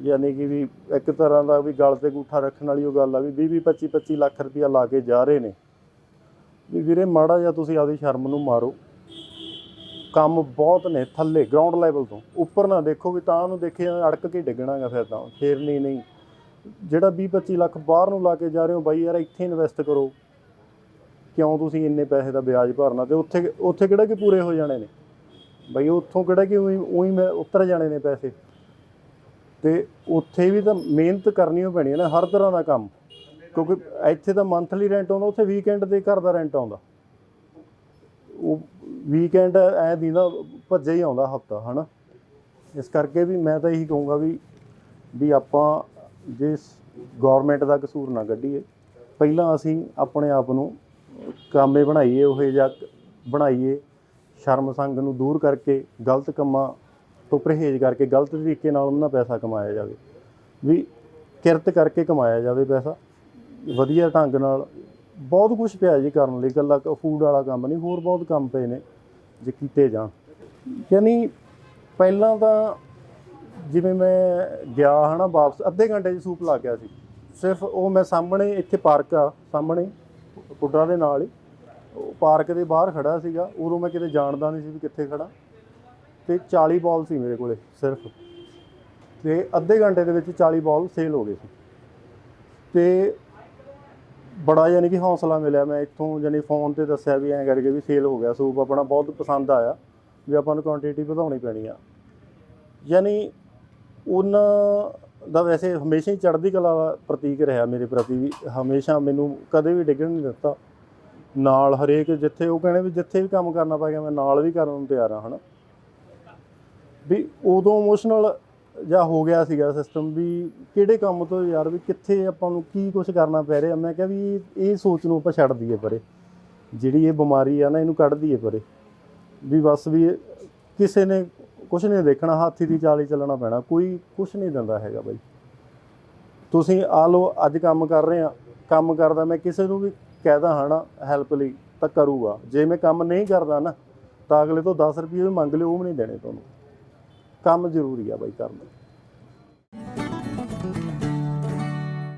[SPEAKER 1] ਯਾਨੀ ਕਿ ਵੀ ਇੱਕ ਤਰ੍ਹਾਂ ਦਾ ਵੀ ਗਲ 'ਤੇ ਅੰਗੂਠਾ ਰੱਖਣ ਵਾਲੀ ਉਹ ਗੱਲ ਆ ਵੀ 20-25 ਲੱਖ ਰੁਪਈਆ ਲਾ ਕੇ ਜਾ ਰਹੇ ਨੇ, ਵੀ ਵੀਰੇ ਮਾੜਾ ਜਿਹਾ ਤੁਸੀਂ ਆਪਦੀ ਸ਼ਰਮ ਨੂੰ ਮਾਰੋ। ਕੰਮ ਬਹੁਤ ਨੇ ਥੱਲੇ ਗਰਾਊਂਡ ਲੈਵਲ ਤੋਂ, ਉੱਪਰ ਨਾ ਦੇਖੋ ਵੀ ਤਾਂ ਉਹਨੂੰ ਦੇਖੇ ਅੜਕ ਕੇ ਡਿੱਗਣਾ ਗਾ ਫਿਰ ਤਾਂ ਫਿਰ ਨਹੀਂ ਜਿਹੜਾ 20-25 ਲੱਖ ਬਾਹਰ ਨੂੰ ਲਾ ਕੇ ਜਾ ਰਹੇ ਹੋ ਬਾਈ ਯਾਰ ਇੱਥੇ ਇਨਵੈਸਟ ਕਰੋ। ਕਿਉਂ ਤੁਸੀਂ ਇੰਨੇ ਪੈਸੇ ਦਾ ਵਿਆਜ ਭਰਨਾ ਅਤੇ ਉੱਥੇ ਕਿਹੜਾ ਕਿ ਪੂਰੇ ਹੋ ਜਾਣੇ ਨੇ ਬਾਈ, ਉੱਥੋਂ ਕਿਹੜਾ ਕਿ ਉਹੀ ਮੈਂ ਉੱਤਰ ਜਾਣੇ ਨੇ ਪੈਸੇ। ਅਤੇ ਉੱਥੇ ਵੀ ਤਾਂ ਮਿਹਨਤ ਕਰਨੀ ਓ ਪੈਣੀ ਹੈ ਨਾ ਹਰ ਤਰ੍ਹਾਂ ਦਾ ਕੰਮ, ਕਿਉਂਕਿ ਇੱਥੇ ਤਾਂ ਮੰਥਲੀ ਰੈਂਟ ਆਉਂਦਾ, ਉੱਥੇ ਵੀਕਐਂਡ 'ਤੇ ਘਰ ਦਾ ਰੈਂਟ ਆਉਂਦਾ। ਉਹ ਵੀਕਐਂਡ ਐਂ ਦੀ ਨਾ ਭੱਜਿਆ ਹੀ ਆਉਂਦਾ ਹਫ਼ਤਾ ਹੈ ਨਾ। ਇਸ ਕਰਕੇ ਵੀ ਮੈਂ ਤਾਂ ਇਹੀ ਕਹੂੰਗਾ ਵੀ ਆਪਾਂ ਜੇ ਗੌਰਮੈਂਟ ਦਾ ਕਸੂਰ ਨਾ ਕੱਢੀਏ, ਪਹਿਲਾਂ ਅਸੀਂ ਆਪਣੇ ਆਪ ਨੂੰ ਕਾਮੇ ਬਣਾਈਏ, ਉਹੋ ਜਿਹਾ ਬਣਾਈਏ, ਸ਼ਰਮ ਸੰਗ ਨੂੰ ਦੂਰ ਕਰਕੇ ਗਲਤ ਕੰਮਾਂ ਤੋਂ ਪਰਹੇਜ਼ ਕਰਕੇ ਗਲਤ ਤਰੀਕੇ ਨਾਲ ਉਹਨਾਂ ਪੈਸਾ ਕਮਾਇਆ ਜਾਵੇ, ਵੀ ਕਿਰਤ ਕਰਕੇ ਕਮਾਇਆ ਜਾਵੇ ਪੈਸਾ ਵਧੀਆ ਢੰਗ ਨਾਲ। ਬਹੁਤ ਕੁਛ ਪਿਆ ਜੀ ਕਰਨ ਲਈ, ਇਕੱਲਾ ਫੂਡ ਵਾਲਾ ਕੰਮ ਨਹੀਂ, ਹੋਰ ਬਹੁਤ ਕੰਮ ਪਏ ਨੇ ਜੇ ਕੀਤੇ ਜਾਣ। ਯਾਨੀ ਪਹਿਲਾਂ ਤਾਂ ਜਿਵੇਂ ਮੈਂ ਗਿਆ ਹੈ ਨਾ ਵਾਪਸ ਅੱਧੇ ਘੰਟੇ 'ਚ ਸੂਪ ਲੱਗ ਗਿਆ ਸੀ ਸਿਰਫ। ਉਹ ਮੈਂ ਸਾਹਮਣੇ ਇੱਥੇ ਪਾਰਕ ਆ ਸਾਹਮਣੇ ਪੁੱਡਾ ਦੇ ਨਾਲ ਹੀ, ਉਹ ਪਾਰਕ ਦੇ ਬਾਹਰ ਖੜ੍ਹਾ ਸੀਗਾ। ਉਦੋਂ ਮੈਂ ਕਿਤੇ ਜਾਣਦਾ ਨਹੀਂ ਸੀ ਵੀ ਕਿੱਥੇ ਖੜ੍ਹਾ, ਅਤੇ 40 ਬਾਲ ਸੀ ਮੇਰੇ ਕੋਲ ਸਿਰਫ, ਅਤੇ ਅੱਧੇ ਘੰਟੇ ਦੇ ਵਿੱਚ 40 ਬਾਲ ਸੇਲ ਹੋ ਗਏ ਸੀ। ਅਤੇ ਬੜਾ ਯਾਨੀ ਕਿ ਹੌਸਲਾ ਮਿਲਿਆ। ਮੈਂ ਇੱਥੋਂ ਯਾਨੀ ਫੋਨ 'ਤੇ ਦੱਸਿਆ ਵੀ ਐਂ ਕਰਕੇ ਵੀ ਸੇਲ ਹੋ ਗਿਆ ਸੂਪ ਆਪਣਾ, ਬਹੁਤ ਪਸੰਦ ਆਇਆ ਵੀ ਆਪਾਂ ਨੂੰ ਕੁਆਂਟੀਟੀ ਵਧਾਉਣੀ ਪੈਣੀ ਆ। ਯਾਨੀ ਉਹਨਾਂ ਦਾ ਵੈਸੇ ਹਮੇਸ਼ਾ ਹੀ ਚੜ੍ਹਦੀ ਕਲਾ ਦਾ ਪ੍ਰਤੀਕ ਰਿਹਾ ਮੇਰੇ ਪ੍ਰਤੀ ਵੀ, ਹਮੇਸ਼ਾ ਮੈਨੂੰ ਕਦੇ ਵੀ ਡਿੱਗਣ ਨਹੀਂ ਦਿੱਤਾ ਨਾਲ। ਹਰੇਕ ਜਿੱਥੇ ਉਹ ਕਹਿੰਦੇ ਵੀ ਜਿੱਥੇ ਵੀ ਕੰਮ ਕਰਨਾ ਪੈ ਗਿਆ ਮੈਂ ਨਾਲ ਵੀ ਕਰਨ ਨੂੰ ਤਿਆਰ ਹਾਂ ਹੈ ਨਾ। ਵੀ ਉਦੋਂ ਇਮੋਸ਼ਨਲ ਜਿਹਾ ਹੋ ਗਿਆ ਸੀਗਾ ਸਿਸਟਮ ਵੀ ਕਿਹੜੇ ਕੰਮ ਤੋਂ ਯਾਰ ਵੀ ਕਿੱਥੇ ਆਪਾਂ ਨੂੰ ਕੀ ਕੁਛ ਕਰਨਾ ਪੈ ਰਿਹਾ। ਮੈਂ ਕਿਹਾ ਵੀ ਇਹ ਸੋਚ ਨੂੰ ਆਪਾਂ ਛੱਡ ਦਈਏ ਪਰੇ, ਜਿਹੜੀ ਇਹ ਬਿਮਾਰੀ ਆ ਨਾ ਇਹਨੂੰ ਕੱਢ ਦਈਏ ਪਰੇ, ਵੀ ਬਸ ਵੀ ਕਿਸੇ ਨੇ ਕੁਛ ਨਹੀਂ ਦੇਖਣਾ, ਹਾਥੀ ਦੀ ਚਾਲ ਹੀ ਚੱਲਣਾ ਪੈਣਾ, ਕੋਈ ਕੁਛ ਨਹੀਂ ਦਿੰਦਾ ਹੈਗਾ ਬਾਈ। ਤੁਸੀਂ ਆ ਲਓ ਅੱਜ ਕੰਮ ਕਰ ਰਹੇ ਆ, ਕੰਮ ਕਰਦਾ ਮੈਂ ਕਿਸੇ ਨੂੰ ਵੀ ਕਹਿਦਾ ਹੈ ਨਾ ਹੈਲਪ ਲਈ ਤਾਂ ਕਰੂਗਾ। ਜੇ ਮੈਂ ਕੰਮ ਨਹੀਂ ਕਰਦਾ ਨਾ ਤਾਂ ਅਗਲੇ ਤੋਂ 10 ਰੁਪਏ ਵੀ ਮੰਗ ਲਿਓ, ਉਹ ਵੀ ਨਹੀਂ ਦੇਣੇ ਤੁਹਾਨੂੰ। ਕੰਮ ਜ਼ਰੂਰੀ ਆ ਬਾਈ ਕਰਨਾ।